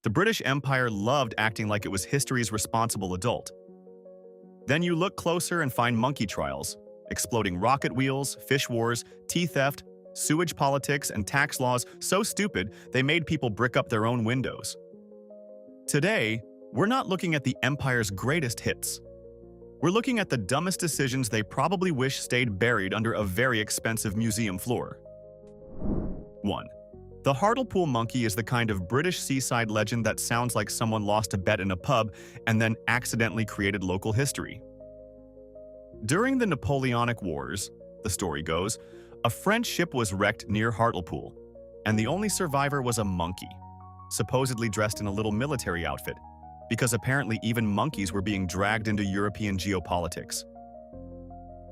The British Empire loved acting like it was history's responsible adult. Then you look closer and find monkey trials, exploding rocket wheels, fish wars, tea theft, sewage politics, and tax laws so stupid they made people brick up their own windows. Today, we're not looking at the Empire's greatest hits. We're looking at the dumbest decisions they probably wish stayed buried under a very expensive museum floor. 1. The Hartlepool monkey is the kind of British seaside legend that sounds like someone lost a bet in a pub and then accidentally created local history. During the Napoleonic Wars, the story goes, a French ship was wrecked near Hartlepool, and the only survivor was a monkey, supposedly dressed in a little military outfit, because apparently even monkeys were being dragged into European geopolitics.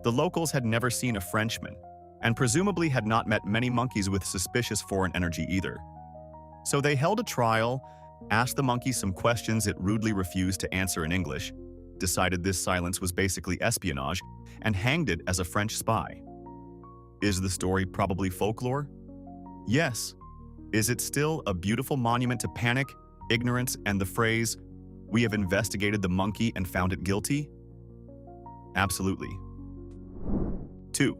The locals had never seen a Frenchman, and presumably had not met many monkeys with suspicious foreign energy either. So they held a trial, asked the monkey some questions it rudely refused to answer in English, decided this silence was basically espionage, and hanged it as a French spy. Is the story probably folklore? Yes. Is it still a beautiful monument to panic, ignorance, and the phrase, "We have investigated the monkey and found it guilty"? Absolutely. 2.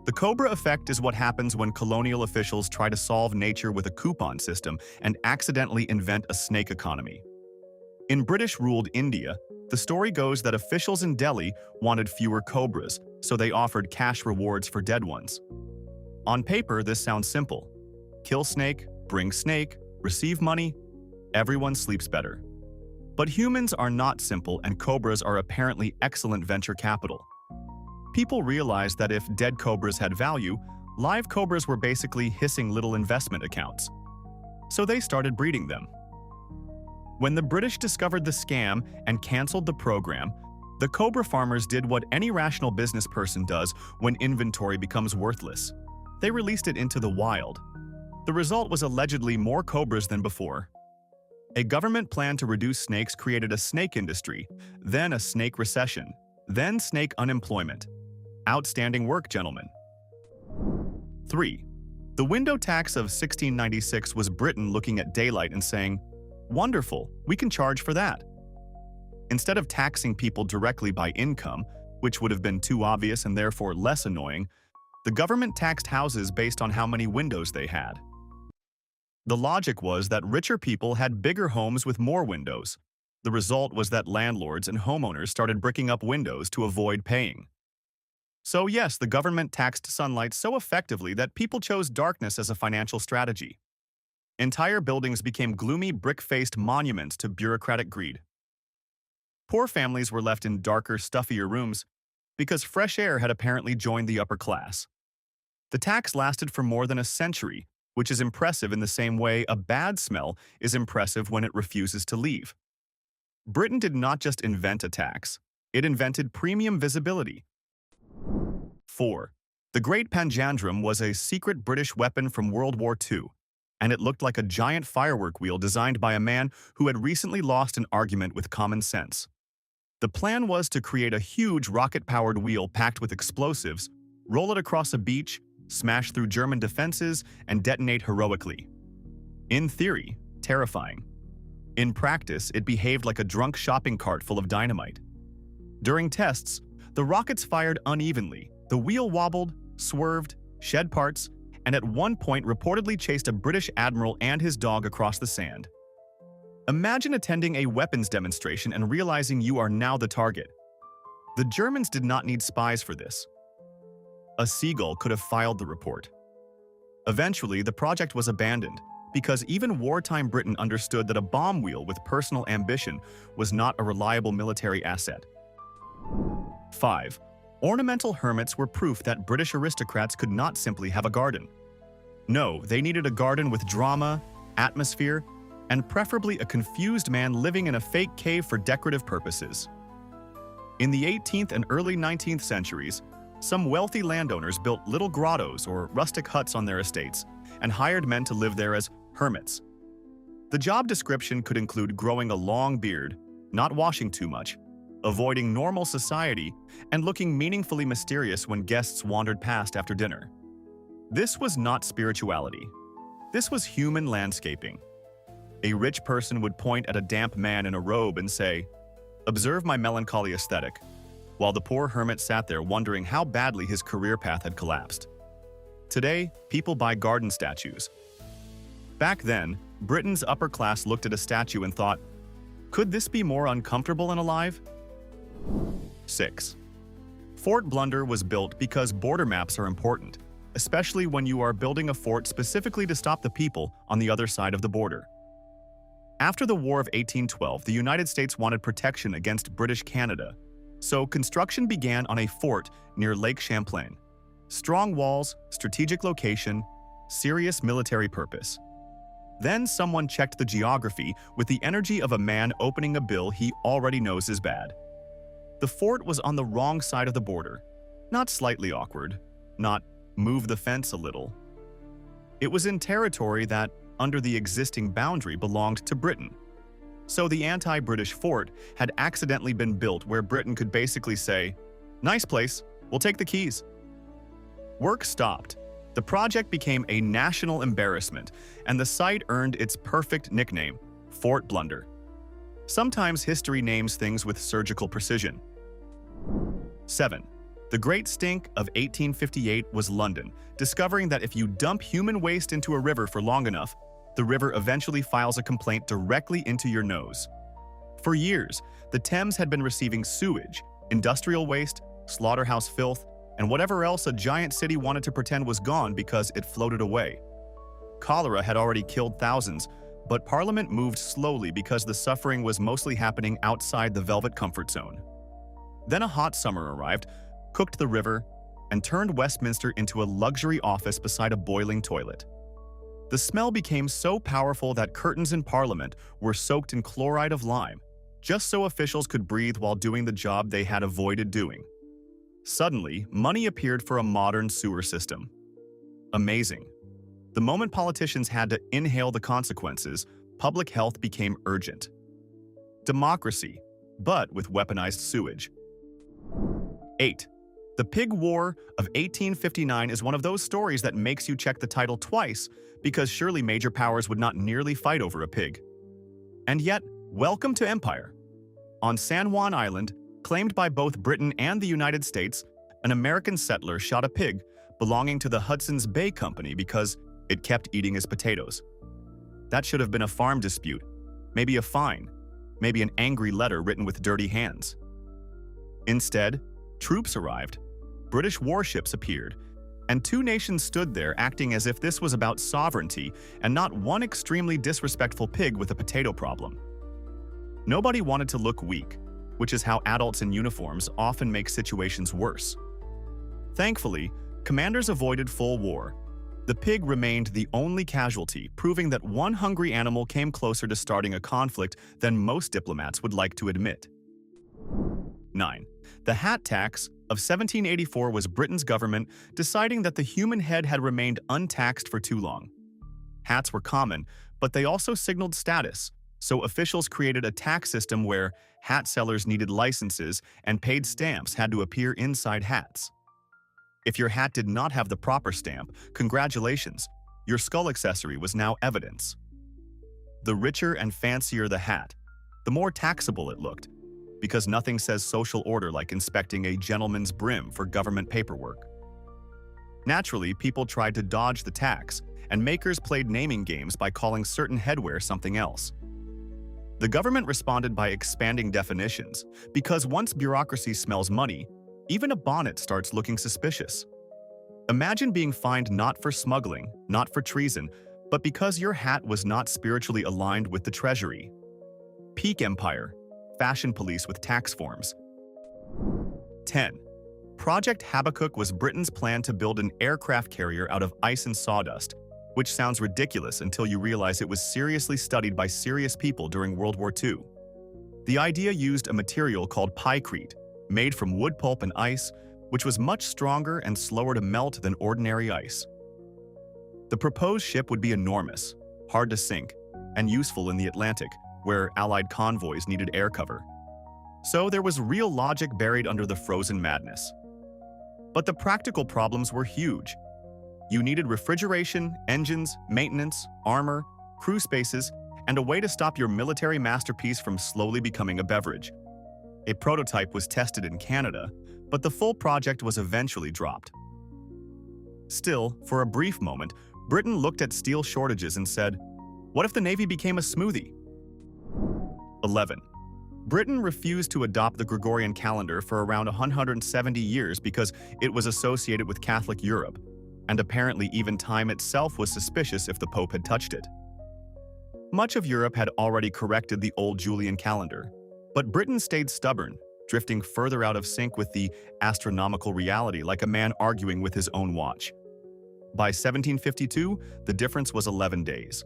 The Cobra effect is what happens when colonial officials try to solve nature with a coupon system and accidentally invent a snake economy. In British-ruled India, the story goes that officials in Delhi wanted fewer cobras, so they offered cash rewards for dead ones. On paper, this sounds simple. Kill snake, bring snake, receive money, everyone sleeps better. But humans are not simple, and cobras are apparently excellent venture capital. People realized that if dead cobras had value, live cobras were basically hissing little investment accounts. So they started breeding them. When the British discovered the scam and canceled the program, the cobra farmers did what any rational business person does when inventory becomes worthless. They released it into the wild. The result was allegedly more cobras than before. A government plan to reduce snakes created a snake industry, then a snake recession, then snake unemployment. Outstanding work, gentlemen. 3. The window tax of 1696 was Britain looking at daylight and saying, "Wonderful, we can charge for that." Instead of taxing people directly by income, which would have been too obvious and therefore less annoying, the government taxed houses based on how many windows they had. The logic was that richer people had bigger homes with more windows. The result was that landlords and homeowners started bricking up windows to avoid paying. So yes, the government taxed sunlight so effectively that people chose darkness as a financial strategy. Entire buildings became gloomy, brick-faced monuments to bureaucratic greed. Poor families were left in darker, stuffier rooms because fresh air had apparently joined the upper class. The tax lasted for more than a century, which is impressive in the same way a bad smell is impressive when it refuses to leave. Britain did not just invent a tax, it invented premium visibility. 4. The Great Panjandrum was a secret British weapon from World War II, and it looked like a giant firework wheel designed by a man who had recently lost an argument with common sense. The plan was to create a huge rocket-powered wheel packed with explosives, roll it across a beach, smash through German defenses, and detonate heroically. In theory, terrifying. In practice, it behaved like a drunk shopping cart full of dynamite. During tests, the rockets fired unevenly, the wheel wobbled, swerved, shed parts, and at one point reportedly chased a British admiral and his dog across the sand. Imagine attending a weapons demonstration and realizing you are now the target. The Germans did not need spies for this. A seagull could have filed the report. Eventually, the project was abandoned because even wartime Britain understood that a bomb wheel with personal ambition was not a reliable military asset. 5. Ornamental hermits were proof that British aristocrats could not simply have a garden. No, they needed a garden with drama, atmosphere, and preferably a confused man living in a fake cave for decorative purposes. In the 18th and early 19th centuries, some wealthy landowners built little grottos or rustic huts on their estates and hired men to live there as hermits. The job description could include growing a long beard, not washing too much, avoiding normal society, and looking meaningfully mysterious when guests wandered past after dinner. This was not spirituality. This was human landscaping. A rich person would point at a damp man in a robe and say, "Observe my melancholy aesthetic," while the poor hermit sat there wondering how badly his career path had collapsed. Today, people buy garden statues. Back then, Britain's upper class looked at a statue and thought, "Could this be more uncomfortable and alive?" 6. Fort Blunder was built because border maps are important, especially when you are building a fort specifically to stop the people on the other side of the border. After the War of 1812, the United States wanted protection against British Canada, so construction began on a fort near Lake Champlain. Strong walls, strategic location, serious military purpose. Then someone checked the geography with the energy of a man opening a bill he already knows is bad. The fort was on the wrong side of the border, not slightly awkward, not move the fence a little. It was in territory that, under the existing boundary, belonged to Britain. So the anti-British fort had accidentally been built where Britain could basically say, "Nice place, we'll take the keys." Work stopped. The project became a national embarrassment, and the site earned its perfect nickname, Fort Blunder. Sometimes history names things with surgical precision. 7. The Great Stink of 1858 was London, discovering that if you dump human waste into a river for long enough, the river eventually files a complaint directly into your nose. For years, the Thames had been receiving sewage, industrial waste, slaughterhouse filth, and whatever else a giant city wanted to pretend was gone because it floated away. Cholera had already killed thousands, but Parliament moved slowly because the suffering was mostly happening outside the velvet comfort zone. Then a hot summer arrived, cooked the river, and turned Westminster into a luxury office beside a boiling toilet. The smell became so powerful that curtains in Parliament were soaked in chloride of lime, just so officials could breathe while doing the job they had avoided doing. Suddenly, money appeared for a modern sewer system. Amazing. The moment politicians had to inhale the consequences, public health became urgent. Democracy, but with weaponized sewage. 8. The Pig War of 1859 is one of those stories that makes you check the title twice because surely major powers would not nearly fight over a pig. And yet, welcome to empire. On San Juan Island, claimed by both Britain and the United States, an American settler shot a pig belonging to the Hudson's Bay Company because it kept eating his potatoes. That should have been a farm dispute, maybe a fine, maybe an angry letter written with dirty hands. Instead, troops arrived, British warships appeared, and two nations stood there acting as if this was about sovereignty and not one extremely disrespectful pig with a potato problem. Nobody wanted to look weak, which is how adults in uniforms often make situations worse. Thankfully, commanders avoided full war. The pig remained the only casualty, proving that one hungry animal came closer to starting a conflict than most diplomats would like to admit. 9. The hat tax of 1784 was Britain's government deciding that the human head had remained untaxed for too long. Hats were common, but they also signaled status, so officials created a tax system where hat sellers needed licenses and paid stamps had to appear inside hats. If your hat did not have the proper stamp, congratulations, your skull accessory was now evidence. The richer and fancier the hat, the more taxable it looked, because nothing says social order like inspecting a gentleman's brim for government paperwork. Naturally, people tried to dodge the tax, and makers played naming games by calling certain headwear something else. The government responded by expanding definitions, because once bureaucracy smells money, even a bonnet starts looking suspicious. Imagine being fined not for smuggling, not for treason, but because your hat was not spiritually aligned with the treasury. Peak empire, fashion police with tax forms. 10. Project Habakkuk was Britain's plan to build an aircraft carrier out of ice and sawdust, which sounds ridiculous until you realize it was seriously studied by serious people during World War II. The idea used a material called pykrete, made from wood pulp and ice, which was much stronger and slower to melt than ordinary ice. The proposed ship would be enormous, hard to sink, and useful in the Atlantic, where Allied convoys needed air cover. So there was real logic buried under the frozen madness. But the practical problems were huge. You needed refrigeration, engines, maintenance, armor, crew spaces, and a way to stop your military masterpiece from slowly becoming a beverage. A prototype was tested in Canada, but the full project was eventually dropped. Still, for a brief moment, Britain looked at steel shortages and said, "What if the Navy became a smoothie?" 11. Britain refused to adopt the Gregorian calendar for around 170 years because it was associated with Catholic Europe, and apparently even time itself was suspicious if the Pope had touched it. Much of Europe had already corrected the old Julian calendar, but Britain stayed stubborn, drifting further out of sync with the astronomical reality like a man arguing with his own watch. By 1752, the difference was 11 days.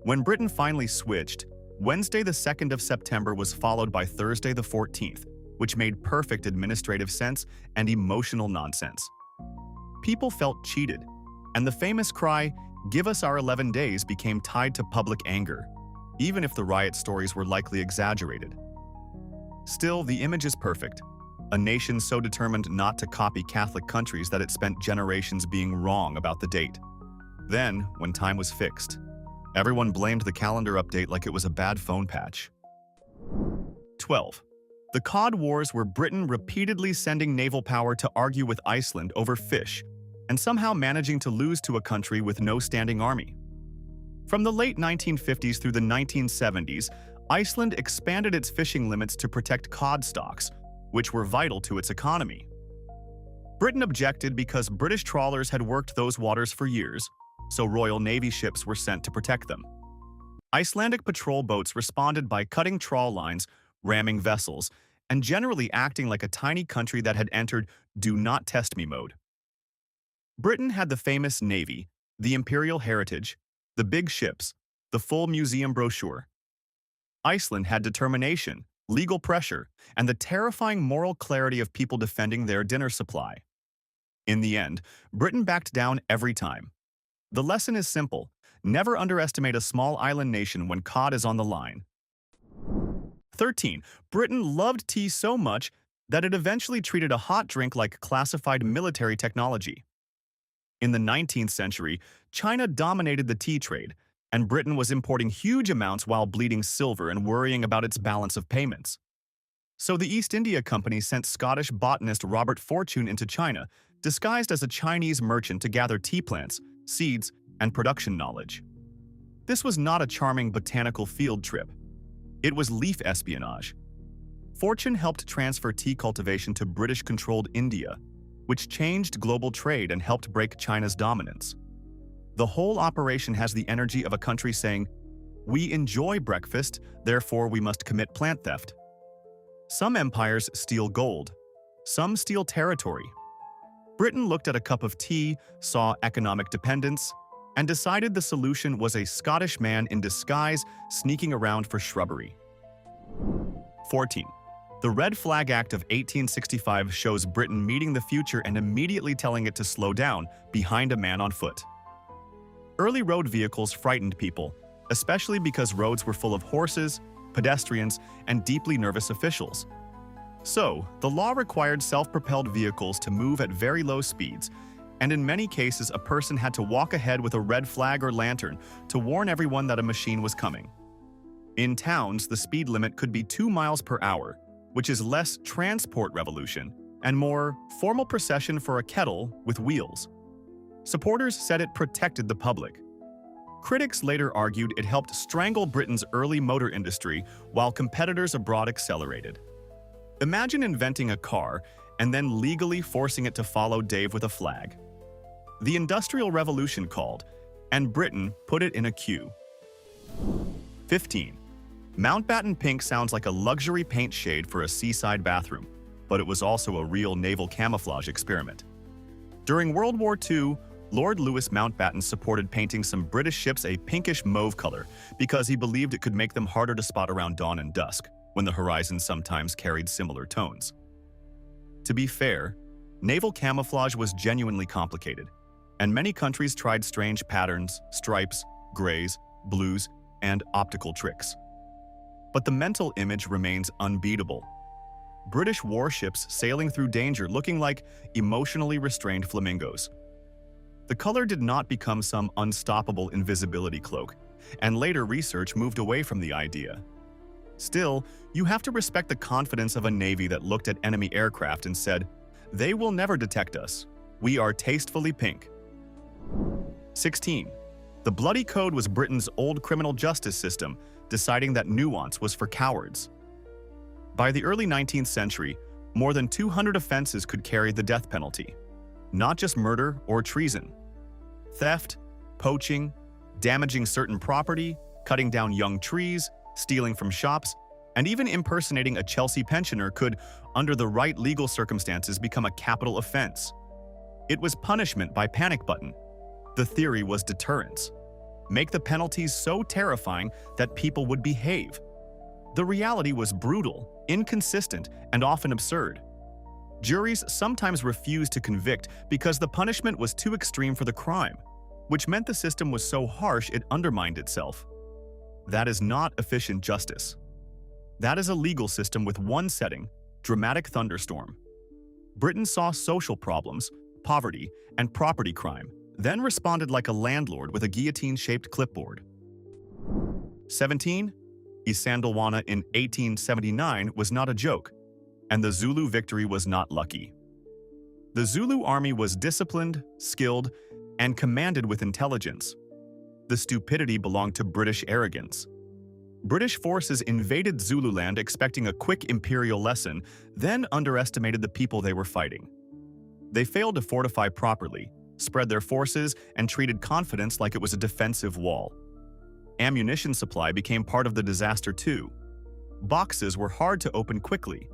When Britain finally switched, Wednesday the 2nd of September was followed by Thursday the 14th, which made perfect administrative sense and emotional nonsense. People felt cheated, and the famous cry, "Give us our 11 days," became tied to public anger, even if the riot stories were likely exaggerated. Still, the image is perfect. A nation so determined not to copy Catholic countries that it spent generations being wrong about the date. Then, when time was fixed, everyone blamed the calendar update like it was a bad phone patch. 12. The Cod Wars were Britain repeatedly sending naval power to argue with Iceland over fish, and somehow managing to lose to a country with no standing army. From the late 1950s through the 1970s, Iceland expanded its fishing limits to protect cod stocks, which were vital to its economy. Britain objected because British trawlers had worked those waters for years, so Royal Navy ships were sent to protect them. Icelandic patrol boats responded by cutting trawl lines, ramming vessels, and generally acting like a tiny country that had entered "do not test me" mode. Britain had the famous Navy, the Imperial heritage, the big ships, the full museum brochure. Iceland had determination, legal pressure, and the terrifying moral clarity of people defending their dinner supply. In the end, Britain backed down every time. The lesson is simple: never underestimate a small island nation when cod is on the line. 13. Britain loved tea so much that it eventually treated a hot drink like classified military technology. In the 19th century, China dominated the tea trade, and Britain was importing huge amounts while bleeding silver and worrying about its balance of payments. So the East India Company sent Scottish botanist Robert Fortune into China, disguised as a Chinese merchant to gather tea plants, seeds, and production knowledge. This was not a charming botanical field trip. It was leaf espionage. Fortune helped transfer tea cultivation to British-controlled India, which changed global trade and helped break China's dominance. The whole operation has the energy of a country saying, "We enjoy breakfast, therefore we must commit plant theft." Some empires steal gold. Some steal territory. Britain looked at a cup of tea, saw economic dependence, and decided the solution was a Scottish man in disguise sneaking around for shrubbery. 14. The Red Flag Act of 1865 shows Britain meeting the future and immediately telling it to slow down behind a man on foot. Early road vehicles frightened people, especially because roads were full of horses, pedestrians, and deeply nervous officials. So, the law required self-propelled vehicles to move at very low speeds, and in many cases a person had to walk ahead with a red flag or lantern to warn everyone that a machine was coming. In towns, the speed limit could be 2 miles per hour, which is less transport revolution and more formal procession for a kettle with wheels. Supporters said it protected the public. Critics later argued it helped strangle Britain's early motor industry while competitors abroad accelerated. Imagine inventing a car and then legally forcing it to follow Dave with a flag. The Industrial Revolution called, and Britain put it in a queue. 15. Mountbatten Pink sounds like a luxury paint shade for a seaside bathroom, but it was also a real naval camouflage experiment. During World War II, Lord Louis Mountbatten supported painting some British ships a pinkish mauve color because he believed it could make them harder to spot around dawn and dusk, when the horizon sometimes carried similar tones. To be fair, naval camouflage was genuinely complicated, and many countries tried strange patterns, stripes, grays, blues, and optical tricks. But the mental image remains unbeatable. British warships sailing through danger looking like emotionally restrained flamingos. The color did not become some unstoppable invisibility cloak. and later research moved away from the idea. Still, you have to respect the confidence of a navy that looked at enemy aircraft and said, "They will never detect us. We are tastefully pink." 16. The Bloody Code was Britain's old criminal justice system, deciding that nuance was for cowards. By the early 19th century, more than 200 offenses could carry the death penalty. Not just murder or treason. Theft, poaching, damaging certain property, cutting down young trees, stealing from shops, and even impersonating a Chelsea pensioner could, under the right legal circumstances, become a capital offense. It was punishment by panic button. The theory was deterrence. Make the penalties so terrifying that people would behave. The reality was brutal, inconsistent, and often absurd. Juries sometimes refused to convict because the punishment was too extreme for the crime, which meant the system was so harsh it undermined itself. That is not efficient justice. That is a legal system with one setting: dramatic thunderstorm. Britain saw social problems, poverty, and property crime, then responded like a landlord with a guillotine-shaped clipboard. 17. Isandlwana in 1879 was not a joke, and the Zulu victory was not lucky. The Zulu army was disciplined, skilled, and commanded with intelligence. The stupidity belonged to British arrogance. British forces invaded Zululand expecting a quick imperial lesson, then underestimated the people they were fighting. They failed to fortify properly, spread their forces, and treated confidence like it was a defensive wall. Ammunition supply became part of the disaster too. Boxes were hard to open quickly.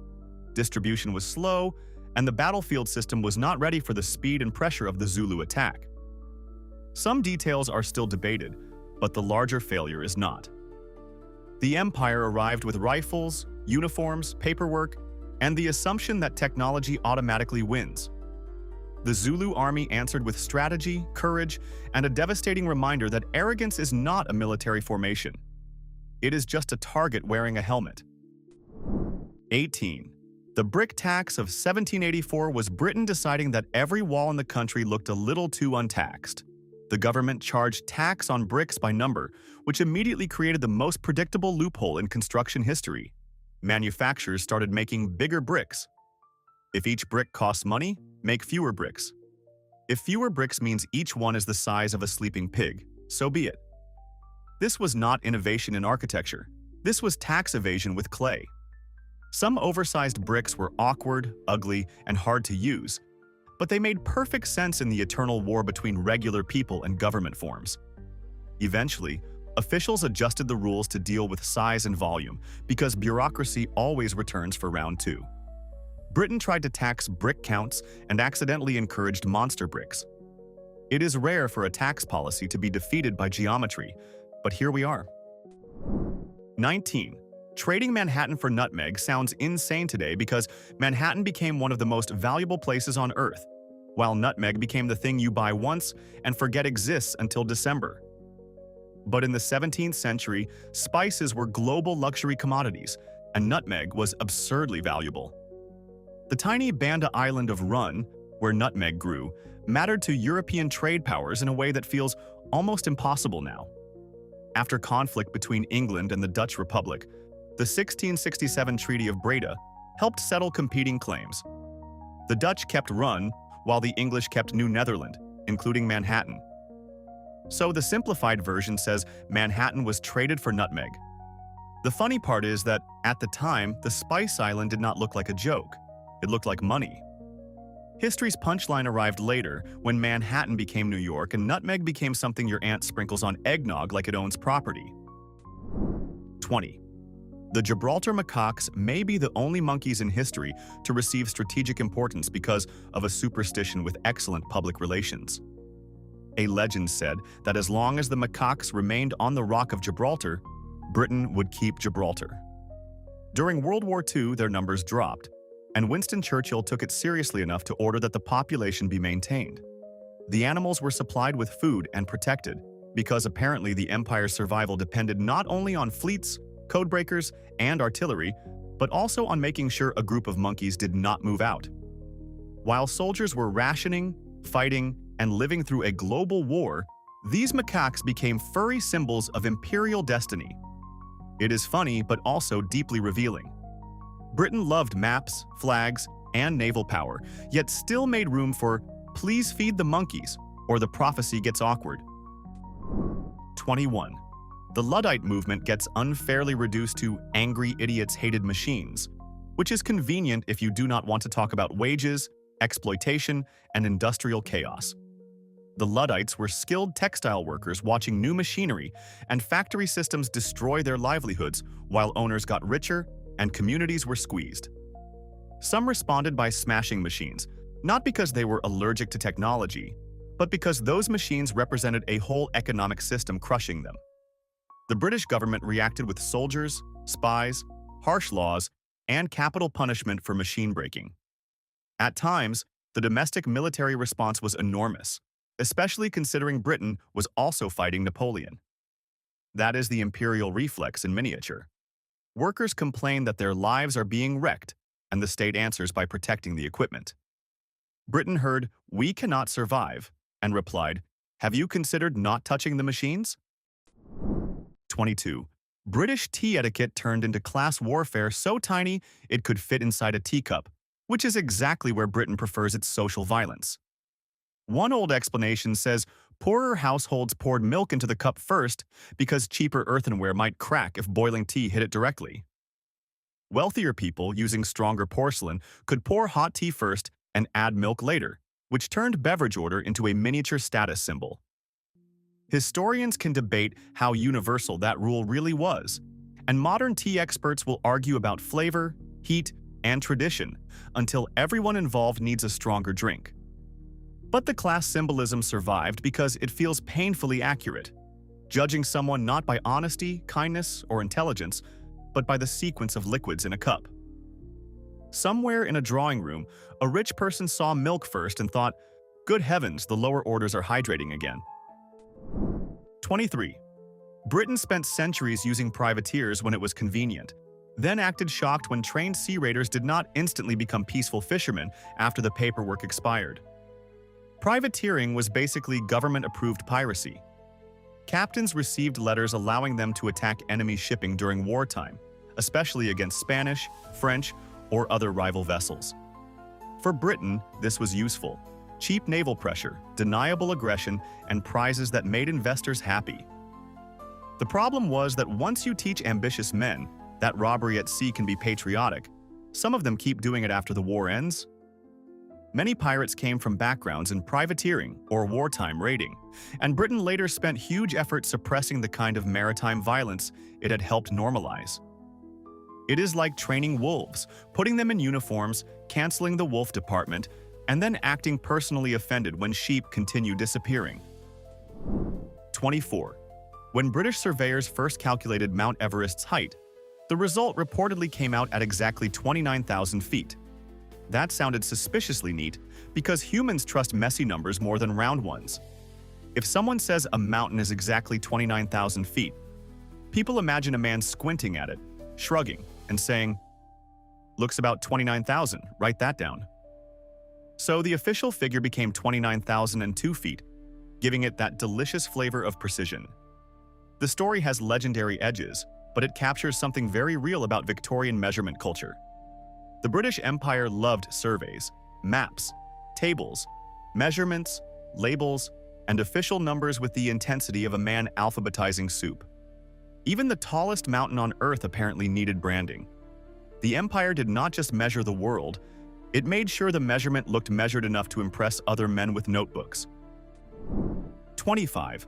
Distribution was slow, and the battlefield system was not ready for the speed and pressure of the Zulu attack. Some details are still debated, but the larger failure is not. The empire arrived with rifles, uniforms, paperwork, and the assumption that technology automatically wins. The Zulu army answered with strategy, courage, and a devastating reminder that arrogance is not a military formation. It is just a target wearing a helmet. 18. The brick tax of 1784 was Britain deciding that every wall in the country looked a little too untaxed. The government charged tax on bricks by number, which immediately created the most predictable loophole in construction history. Manufacturers started making bigger bricks. If each brick costs money, make fewer bricks. If fewer bricks means each one is the size of a sleeping pig, so be it. This was not innovation in architecture. This was tax evasion with clay. Some oversized bricks were awkward, ugly, and hard to use, but they made perfect sense in the eternal war between regular people and government forms. Eventually, officials adjusted the rules to deal with size and volume because bureaucracy always returns for round two. Britain tried to tax brick counts and accidentally encouraged monster bricks. It is rare for a tax policy to be defeated by geometry, but here we are. 19. Trading Manhattan for nutmeg sounds insane today because Manhattan became one of the most valuable places on Earth, while nutmeg became the thing you buy once and forget exists until December. But in the 17th century, spices were global luxury commodities, and nutmeg was absurdly valuable. The tiny Banda island of Run, where nutmeg grew, mattered to European trade powers in a way that feels almost impossible now. After conflict between England and the Dutch Republic, the 1667 Treaty of Breda helped settle competing claims. The Dutch kept Run, while the English kept New Netherland, including Manhattan. So the simplified version says Manhattan was traded for nutmeg. The funny part is that, at the time, the Spice Island did not look like a joke. It looked like money. History's punchline arrived later, when Manhattan became New York and nutmeg became something your aunt sprinkles on eggnog like it owns property. 20. The Gibraltar macaques may be the only monkeys in history to receive strategic importance because of a superstition with excellent public relations. A legend said that as long as the macaques remained on the Rock of Gibraltar, Britain would keep Gibraltar. During World War II, their numbers dropped, and Winston Churchill took it seriously enough to order that the population be maintained. The animals were supplied with food and protected, because apparently the empire's survival depended not only on fleets, codebreakers, and artillery, but also on making sure a group of monkeys did not move out. While soldiers were rationing, fighting, and living through a global war, These macaques became furry symbols of imperial destiny. It is funny, but also deeply revealing. Britain loved maps, flags, and naval power, yet still made room for "please feed the monkeys" or the prophecy gets awkward. 21. The Luddite movement gets unfairly reduced to "angry idiots hated machines," which is convenient if you do not want to talk about wages, exploitation, and industrial chaos. The Luddites were skilled textile workers watching new machinery and factory systems destroy their livelihoods while owners got richer and communities were squeezed. Some responded by smashing machines, not because they were allergic to technology, but because those machines represented a whole economic system crushing them. The British government reacted with soldiers, spies, harsh laws, and capital punishment for machine breaking. At times, the domestic military response was enormous, especially considering Britain was also fighting Napoleon. That is the imperial reflex in miniature. Workers complain that their lives are being wrecked, and the state answers by protecting the equipment. Britain heard, "We cannot survive," and replied, "Have you considered not touching the machines?" 22. British tea etiquette turned into class warfare so tiny it could fit inside a teacup, which is exactly where Britain prefers its social violence. One old explanation says poorer households poured milk into the cup first because cheaper earthenware might crack if boiling tea hit it directly. Wealthier people, using stronger porcelain, could pour hot tea first and add milk later, which turned beverage order into a miniature status symbol. Historians can debate how universal that rule really was, and modern tea experts will argue about flavor, heat, and tradition until everyone involved needs a stronger drink. But the class symbolism survived because it feels painfully accurate, judging someone not by honesty, kindness, or intelligence, but by the sequence of liquids in a cup. Somewhere in a drawing room, a rich person saw milk first and thought, "Good heavens, the lower orders are hydrating again." 23. Britain spent centuries using privateers when it was convenient, then acted shocked when trained sea raiders did not instantly become peaceful fishermen after the paperwork expired. Privateering was basically government-approved piracy. Captains received letters allowing them to attack enemy shipping during wartime, especially against Spanish, French, or other rival vessels. For Britain, this was useful. Cheap naval pressure, deniable aggression, and prizes that made investors happy. The problem was that once you teach ambitious men that robbery at sea can be patriotic, some of them keep doing it after the war ends. Many pirates came from backgrounds in privateering or wartime raiding, and Britain later spent huge effort suppressing the kind of maritime violence it had helped normalize. It is like training wolves, putting them in uniforms, canceling the wolf department, and then acting personally offended when sheep continue disappearing. 24. When British surveyors first calculated Mount Everest's height, the result reportedly came out at exactly 29,000 feet. That sounded suspiciously neat because humans trust messy numbers more than round ones. If someone says a mountain is exactly 29,000 feet, people imagine a man squinting at it, shrugging, and saying, "Looks about 29,000, write that down." So the official figure became 29,002 feet, giving it that delicious flavor of precision. The story has legendary edges, but it captures something very real about Victorian measurement culture. The British Empire loved surveys, maps, tables, measurements, labels, and official numbers with the intensity of a man alphabetizing soup. Even the tallest mountain on Earth apparently needed branding. The Empire did not just measure the world, it made sure the measurement looked measured enough to impress other men with notebooks. 25.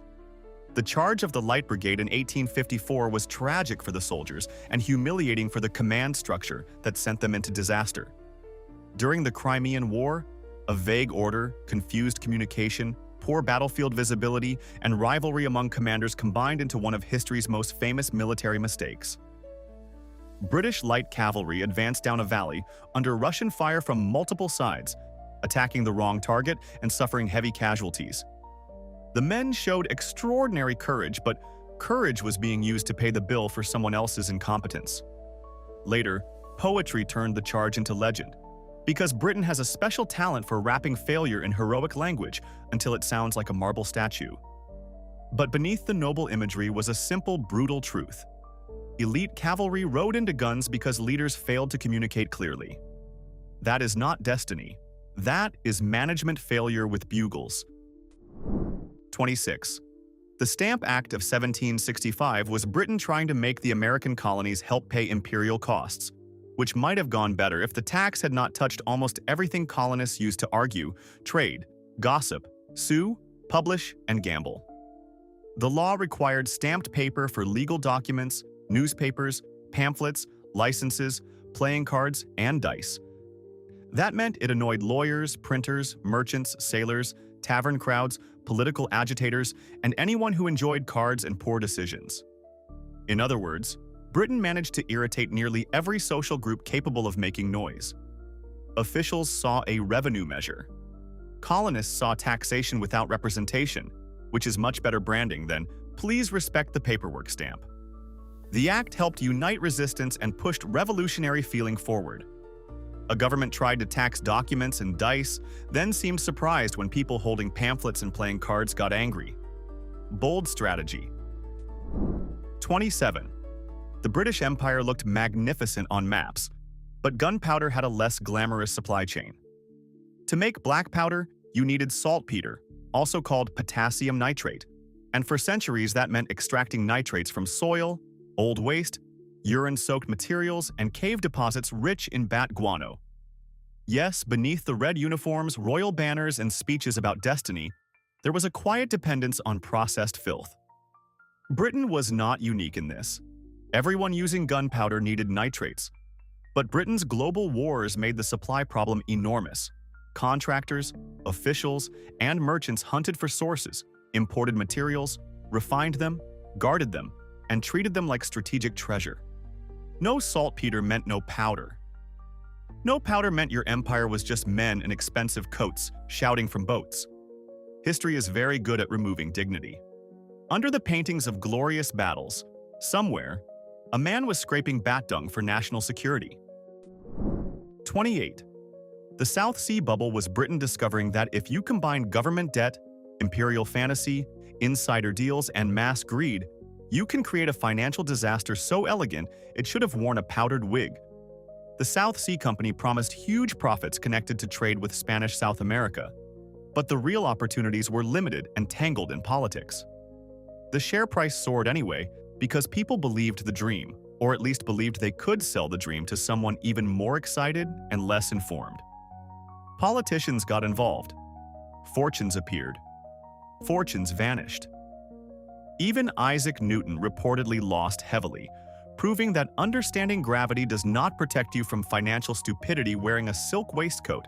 The charge of the Light Brigade in 1854 was tragic for the soldiers and humiliating for the command structure that sent them into disaster. During the Crimean War, a vague order, confused communication, poor battlefield visibility, and rivalry among commanders combined into one of history's most famous military mistakes. British light cavalry advanced down a valley under Russian fire from multiple sides, attacking the wrong target and suffering heavy casualties. The men showed extraordinary courage, but courage was being used to pay the bill for someone else's incompetence. Later, poetry turned the charge into legend, because Britain has a special talent for wrapping failure in heroic language until it sounds like a marble statue. But beneath the noble imagery was a simple, brutal truth. Elite cavalry rode into guns because leaders failed to communicate clearly. That is not destiny. That is management failure with bugles. 26. The Stamp Act of 1765 was Britain trying to make the American colonies help pay imperial costs, which might have gone better if the tax had not touched almost everything colonists used to argue, trade, gossip, sue, publish, and gamble. The law required stamped paper for legal documents, newspapers, pamphlets, licenses, playing cards, and dice. That meant it annoyed lawyers, printers, merchants, sailors, tavern crowds, political agitators, and anyone who enjoyed cards and poor decisions. In other words, Britain managed to irritate nearly every social group capable of making noise. Officials saw a revenue measure. Colonists saw taxation without representation, which is much better branding than "please respect the paperwork" stamp. The act helped unite resistance and pushed revolutionary feeling forward. A government tried to tax documents and dice, then seemed surprised when people holding pamphlets and playing cards got angry. Bold strategy. 27. The British Empire looked magnificent on maps, but gunpowder had a less glamorous supply chain. To make black powder, you needed saltpeter, also called potassium nitrate, and for centuries that meant extracting nitrates from soil, old waste, urine-soaked materials, and cave deposits rich in bat guano. Yes, beneath the red uniforms, royal banners, and speeches about destiny, there was a quiet dependence on processed filth. Britain was not unique in this. Everyone using gunpowder needed nitrates. But Britain's global wars made the supply problem enormous. Contractors, officials, and merchants hunted for sources, imported materials, refined them, guarded them, and treated them like strategic treasure. No saltpeter meant no powder. No powder meant your empire was just men in expensive coats shouting from boats. History is very good at removing dignity. Under the paintings of glorious battles, somewhere, a man was scraping bat dung for national security. 28. The South Sea Bubble was Britain discovering that if you combine government debt, imperial fantasy, insider deals, and mass greed, you can create a financial disaster so elegant it should have worn a powdered wig. The South Sea Company promised huge profits connected to trade with Spanish South America, but the real opportunities were limited and tangled in politics. The share price soared anyway because people believed the dream, or at least believed they could sell the dream to someone even more excited and less informed. Politicians got involved. Fortunes appeared. Fortunes vanished. Even Isaac Newton reportedly lost heavily, proving that understanding gravity does not protect you from financial stupidity wearing a silk waistcoat.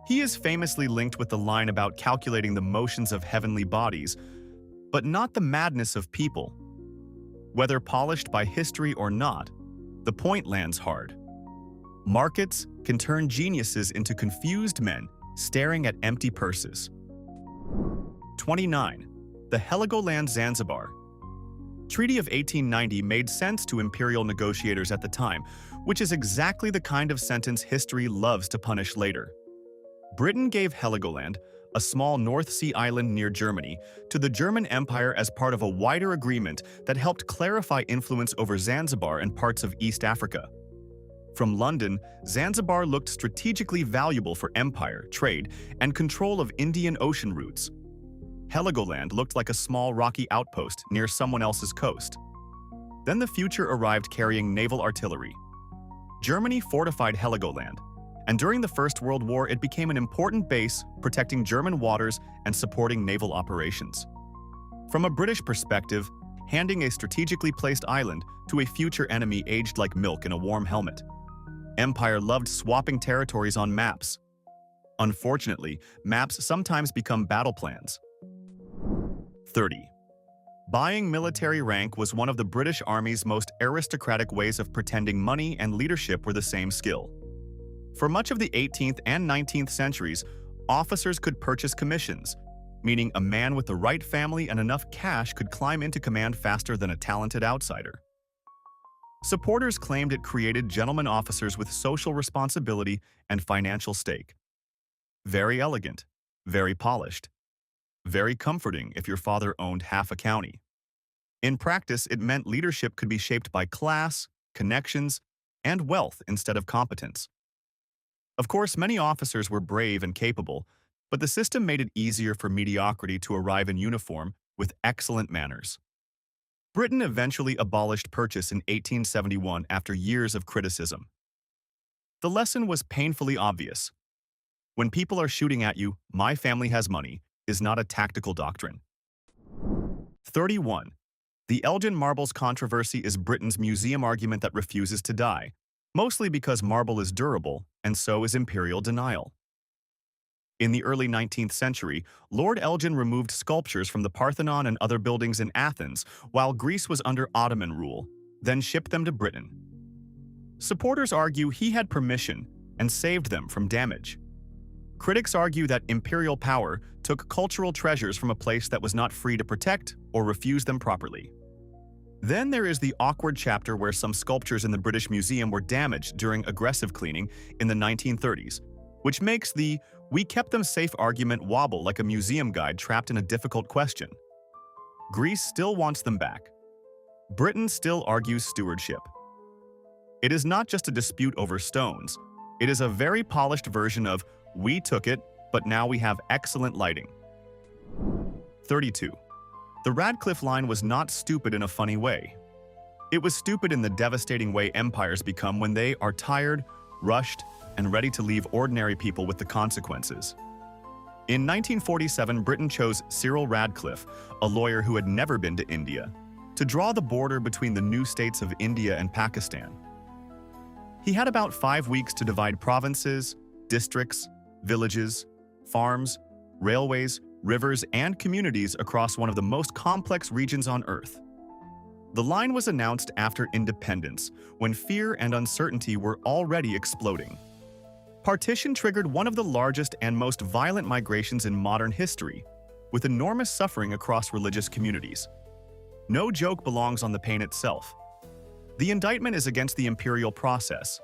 He is famously linked with the line about calculating the motions of heavenly bodies, but not the madness of people. Whether polished by history or not, the point lands hard. Markets can turn geniuses into confused men staring at empty purses. 29. The Helgoland-Zanzibar Treaty of 1890 made sense to imperial negotiators at the time, which is exactly the kind of sentence history loves to punish later. Britain gave Heligoland, a small North Sea island near Germany, to the German Empire as part of a wider agreement that helped clarify influence over Zanzibar and parts of East Africa. From London, Zanzibar looked strategically valuable for empire, trade, and control of Indian Ocean routes. Heligoland looked like a small rocky outpost near someone else's coast. Then the future arrived carrying naval artillery. Germany fortified Heligoland, and during the First World War it became an important base protecting German waters and supporting naval operations. From a British perspective, handing a strategically placed island to a future enemy aged like milk in a warm helmet. Empire loved swapping territories on maps. Unfortunately, maps sometimes become battle plans. 30. Buying military rank was one of the British Army's most aristocratic ways of pretending money and leadership were the same skill. For much of the 18th and 19th centuries, officers could purchase commissions, meaning a man with the right family and enough cash could climb into command faster than a talented outsider. Supporters claimed it created gentlemen officers with social responsibility and financial stake. Very elegant, very polished. very comforting if your father owned half a county. In practice, it meant leadership could be shaped by class, connections, and wealth instead of competence. Of course, many officers were brave and capable, but the system made it easier for mediocrity to arrive in uniform with excellent manners. Britain eventually abolished purchase in 1871 after years of criticism. The lesson was painfully obvious. When people are shooting at you, "My family has money," is not a tactical doctrine. 31. The Elgin Marbles controversy is Britain's museum argument that refuses to die, mostly because marble is durable, and so is imperial denial. In the early 19th century, Lord Elgin removed sculptures from the Parthenon and other buildings in Athens while Greece was under Ottoman rule, then shipped them to Britain. Supporters argue he had permission and saved them from damage. Critics argue that imperial power took cultural treasures from a place that was not free to protect or refuse them properly. Then there is the awkward chapter where some sculptures in the British Museum were damaged during aggressive cleaning in the 1930s, which makes the "we kept them safe" argument wobble like a museum guide trapped in a difficult question. Greece still wants them back. Britain still argues stewardship. It is not just a dispute over stones. It is a very polished version of "we took it, but now we have excellent lighting." 32. The Radcliffe line was not stupid in a funny way. It was stupid in the devastating way empires become when they are tired, rushed, and ready to leave ordinary people with the consequences. In 1947, Britain chose Cyril Radcliffe, a lawyer who had never been to India, to draw the border between the new states of India and Pakistan. He had about 5 weeks to divide provinces, districts, villages, farms, railways, rivers, and communities across one of the most complex regions on Earth. The line was announced after independence, when fear and uncertainty were already exploding. Partition triggered one of the largest and most violent migrations in modern history, with enormous suffering across religious communities. No joke belongs on the pain itself. The indictment is against the imperial process.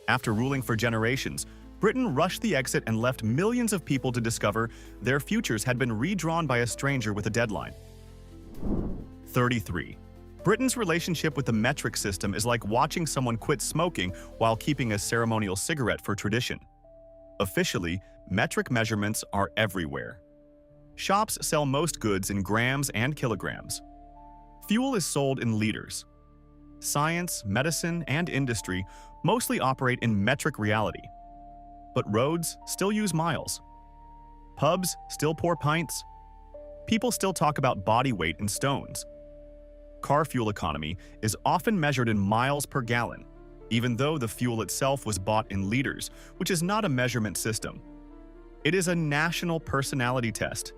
After ruling for generations, Britain rushed the exit and left millions of people to discover their futures had been redrawn by a stranger with a deadline. 33. Britain's relationship with the metric system is like watching someone quit smoking while keeping a ceremonial cigarette for tradition. Officially, metric measurements are everywhere. Shops sell most goods in grams and kilograms. Fuel is sold in liters. Science, medicine, and industry mostly operate in metric reality. But roads still use miles. Pubs still pour pints. People still talk about body weight in stones. Car fuel economy is often measured in miles per gallon, even though the fuel itself was bought in liters, which is not a measurement system. It is a national personality test.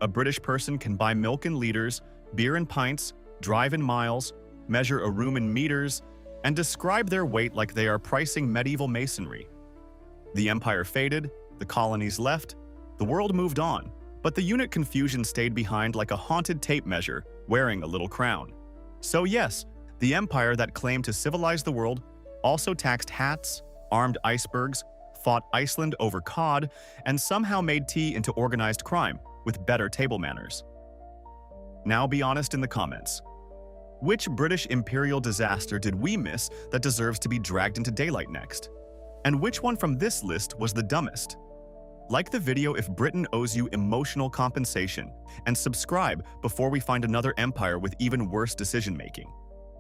A British person can buy milk in liters, beer in pints, drive in miles, measure a room in meters, and describe their weight like they are pricing medieval masonry. The empire faded, the colonies left, the world moved on, but the unit confusion stayed behind like a haunted tape measure wearing a little crown. So yes, the empire that claimed to civilize the world also taxed hats, armed icebergs, fought Iceland over cod, and somehow made tea into organized crime with better table manners. Now be honest in the comments. Which British imperial disaster did we miss that deserves to be dragged into daylight next? And which one from this list was the dumbest? Like the video if Britain owes you emotional compensation, and subscribe before we find another empire with even worse decision-making.